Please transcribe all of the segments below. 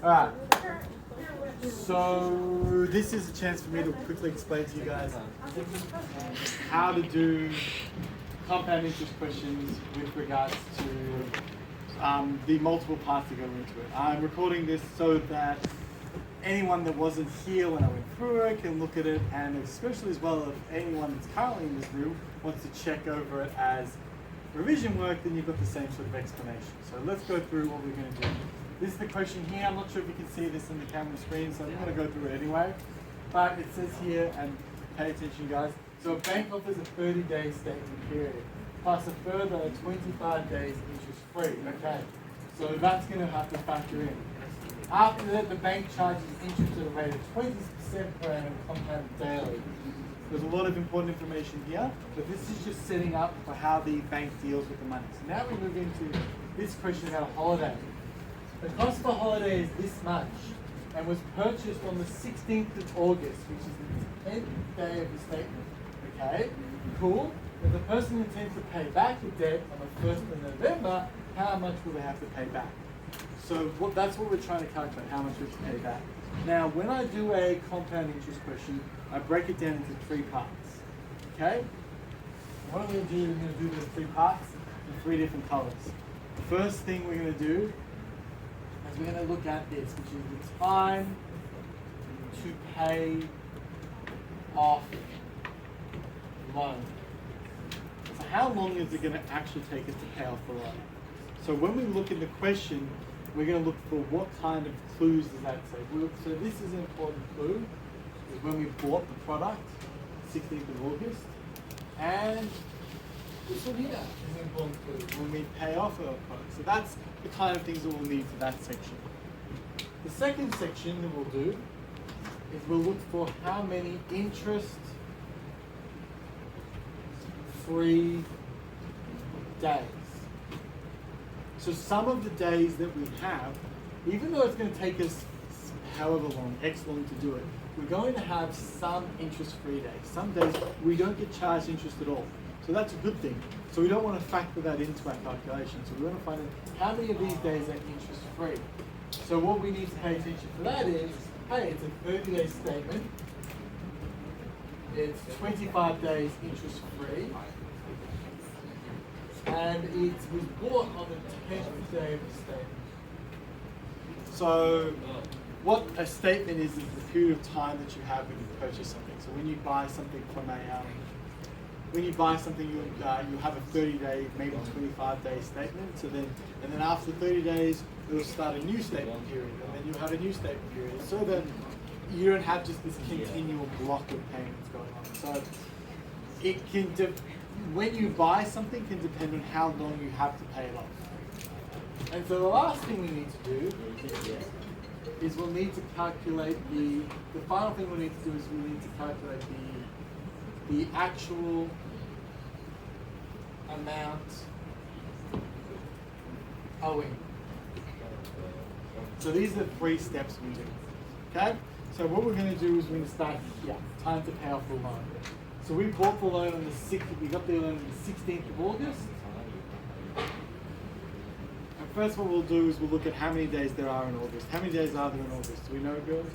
Alright. So this is a chance for me to quickly explain to you guys how to do compound interest questions with regards to the multiple parts that go into it. I'm recording this so that anyone that wasn't here when I went through it can look at it, and especially as well if anyone that's currently in this room wants to check over it as revision work, then you've got the same sort of explanation. So let's go through what we're going to do. This is the question here. I'm not sure if you can see this on the camera screen, so I'm going to go through it anyway. But it says here, and pay attention guys, so a bank offers a 30-day statement period, plus a further 25 days interest-free. Okay, so that's going to have to factor in. After that, the bank charges interest at a rate of 20% per annum compounded daily. There's a lot of important information here, but this is just setting up for how the bank deals with the money. So now we move into this question about a holiday. The cost for holiday is this much and was purchased on the 16th of August, which is the 10th day of the statement. Okay, cool. If the person intends to pay back the debt on the 1st of November, how much will they have to pay back? So that's what we're trying to calculate, how much we have to pay back. Now, when I do a compound interest question, I break it down into 3 parts. Okay? What I'm going to do is I'm going to do those 3 parts in 3 different colors. The first thing we're going to do is we're going to look at this, which is the time to pay off loan. So how long is it going to actually take us to pay off the loan? So when we look in the question, we're going to look for what kind of clues does that say. So this is an important clue, is when we bought the product, 16th of August, and this one here is an important clue, when we pay off our product. So that's the kind of things that we'll need for that section. The second section that we'll do is we'll look for how many interest-free days. So some of the days that we have, even though it's going to take us however long, X long to do it, we're going to have some interest-free days. Some days we don't get charged interest at all. So that's a good thing. So we don't want to factor that into our calculation. So we want to find out how many of these days are interest-free. So what we need to pay attention for that is, hey, it's a 30-day statement. It's 25 days interest-free. And it was bought on the 10th day of the statement. So what a statement is the period of time that you have when you purchase something. So when you buy something from you have a 30-day, maybe 25-day statement. So then after 30 days, it'll start a new statement period, and then you'll have a new statement period. So that you don't have just this continual block of payments going on. So it can, when you buy something, can depend on how long you have to pay it off. And so the last thing we need to do is we'll need to calculate the final thing we need to do is we need to calculate the actual amount owing. So these are the 3 steps we do. Okay? So what we're going to do is we're going to start here, time to pay off the loan. So we bought the loan on the 6th, we got the loan on the 16th of August. And first what we'll do is we'll look at how many days there are in August. How many days are there in August? Do we know, girls?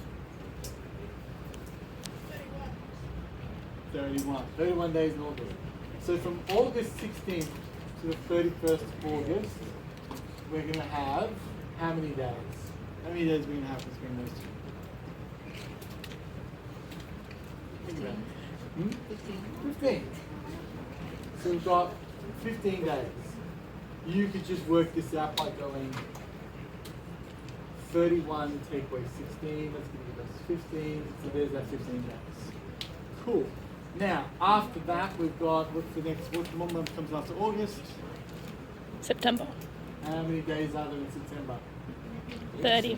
31. 31 days in August. So from August 16th to the 31st of August, we're going to have how many days? How many days are we going to have between those two? Think about it. 15. So we've got 15 days. You could just work this out by going 31 take away 16, that's going to give us 15, so there's that 15 days. Cool. Now, after that, we've got, what month comes after August? September. How many days are there in September? 30.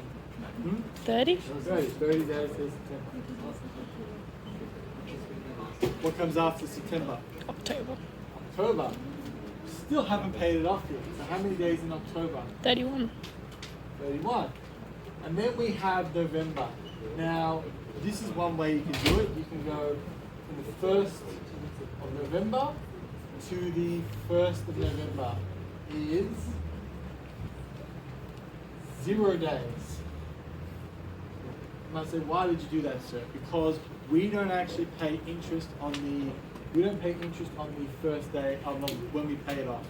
30? 30 days in September. What comes after September? October. October. Still haven't paid it off yet. So how many days in October? 31. 31. And then we have November. Now, this is one way you can do it. You can go from the 1st of November to the 1st of November is 0 days. might say, why did you do that, sir? Because we don't actually pay interest on the first day of when we pay it off.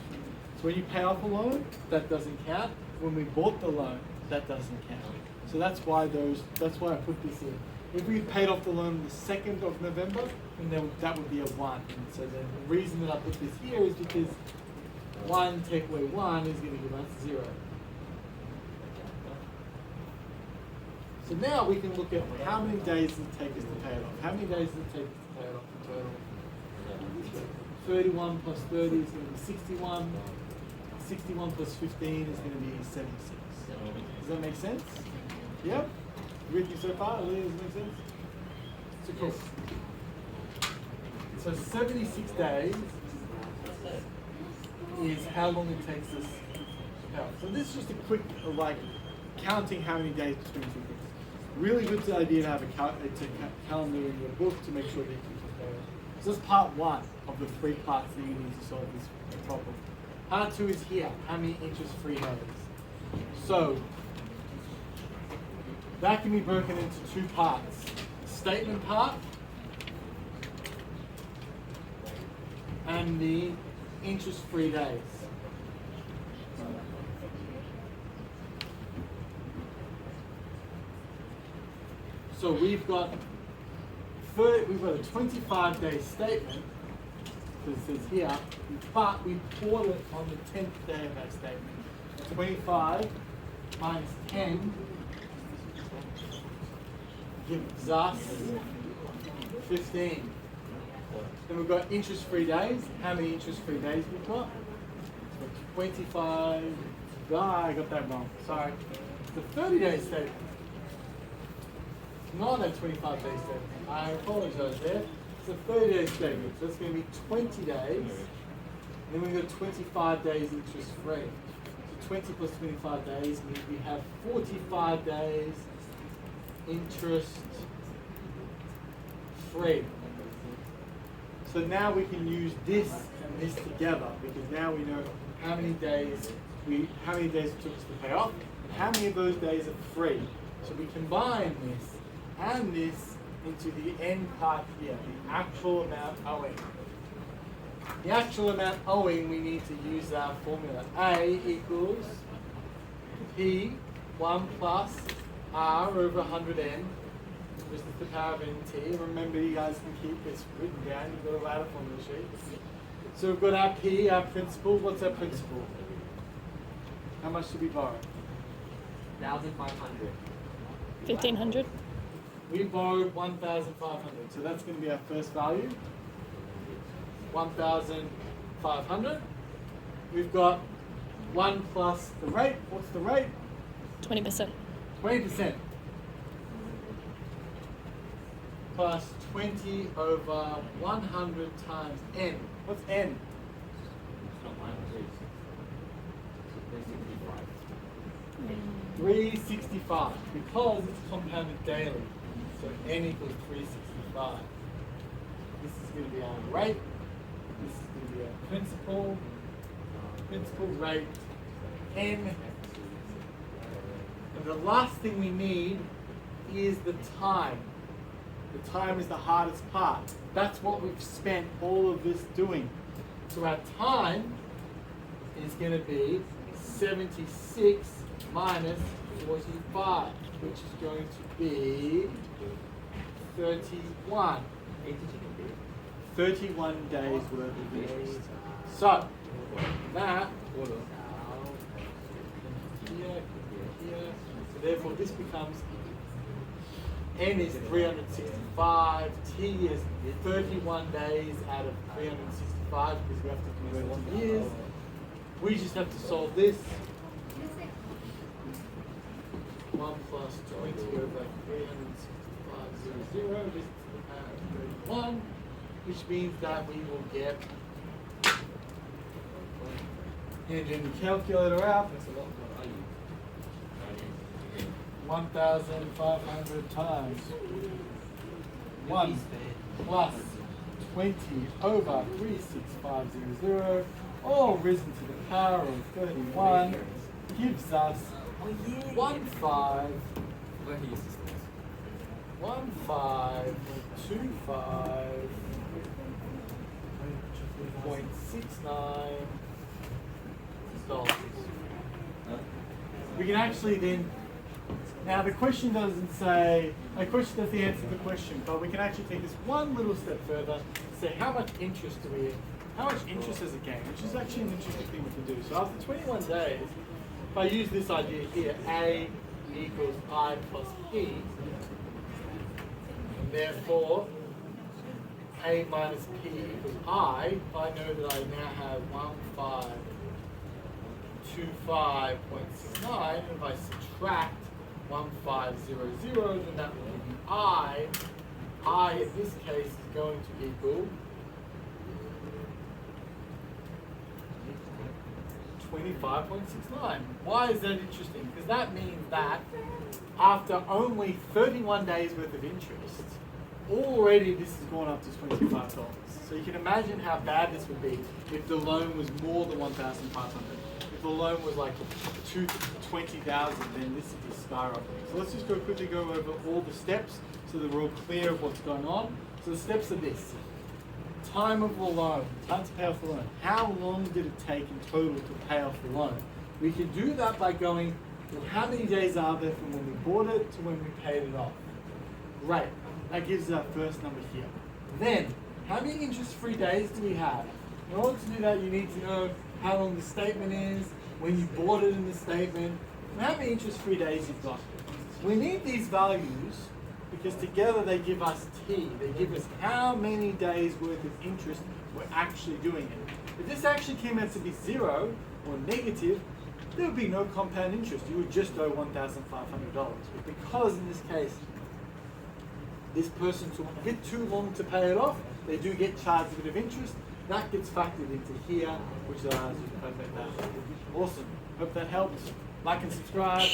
So when you pay off a loan, that doesn't count. When we bought the loan, that doesn't count. So that's why I put this in. If we paid off the loan on the 2nd of November, then that would be a 1. And so the reason that I put this here is because 1 take away 1 is going to give us 0. So now we can look at how many days does it take us to pay it off. How many days does it take us to pay it off in total? 31 plus 30 is going to be 61. 61 plus 15 is going to be 76. Does that make sense? Yep. You with me so far? Does that make sense? So cool. So 76 days is how long it takes us to pay off. So this is just a quick, counting how many days between two things. Really good idea to have a calendar in your book to make sure that you can compare it. So that's part 1 of the 3 parts that you need to solve this problem. Part 2 is here. How many interest-free days? So that can be broken into 2 parts. Statement part and the interest-free days. So we've got a 25-day statement, because it says here, but we plot it on the 10th day of that statement. 25 minus 10 gives us 15. Then we've got interest-free days. How many interest-free days we've got? So 25. I got that wrong. Sorry. It's a 30-day statement. Not a 25-day statement. I apologize there. It's a 30-day statement. So it's going to be 20 days. Then we've got 25 days interest-free. So 20 plus 25 days means we have 45 days interest-free. So now we can use this and this together because now we know how many days it took us to pay off and how many of those days are free. So we combine this and this into the end part here, the actual amount owing. The actual amount owing, we need to use our formula. A equals P1 plus R over 100N, which is the power of NT. Remember, you guys can keep this written down. You've got a ladder formula sheet. So we've got our P, our principal. What's our principal? How much did we borrow? 1,500. 1,500. We borrowed 1,500. So that's going to be our first value. 1,500. We've got 1 plus the rate. What's the rate? 20%. 20%. Plus 20 over 100 times n. What's n? 365. Because it's compounded daily. So n equals 365. This is going to be our rate. This is going to be our principal rate, n. And the last thing we need is the time. The time is the hardest part. That's what we've spent all of this doing. So our time is going to be 76 minus 45, which is going to be 31. 31 days worth of interest. So that here. So therefore this becomes n is 365, t is 31 days out of 365 because we have to convert it to years. We just have to solve this. 1 plus 20 over 365, 0, this is the power of 31, which means that we will get, and in the calculator out, 1,500 times 1 plus 20 over 36500, all risen to the power of 31, gives us 1,500. $1525.69. We can actually then, now the question doesn't say, the question doesn't answer the question, but we can actually take this one little step further, say how much interest do we, how much interest does it gain, which is actually an interesting thing we can do. So after 21 days, if I use this idea here, A equals I plus P, and therefore A minus P equals I know that I now have 1525.69, and if I subtract 1500, then that will give me I. I in this case is going to equal 25.69. Why is that interesting? Because that means that after only 31 days worth of interest, already this has gone up to $25. So you can imagine how bad this would be if the loan was more than $1,500. If the loan was like $20,000, then this would be skyrocketing. So let's just quickly go over all the steps so that we're all clear of what's going on. So the steps are this. Time of the loan, time to pay off the loan. How long did it take in total to pay off the loan? We can do that by going, well, how many days are there from when we bought it to when we paid it off? Great, that gives us our first number here. Then, how many interest-free days do we have? In order to do that, you need to know how long the statement is, when you bought it in the statement, and how many interest-free days you've got. We need these values because together they give us T. They give us how many days worth of interest we're actually doing it. If this actually came out to be 0 or negative, there would be no compound interest. You would just owe $1,500. But because in this case, this person took a bit too long to pay it off, they do get charged a bit of interest. That gets factored into here, which allows you to calculate that. Awesome. Hope that helps. Like and subscribe.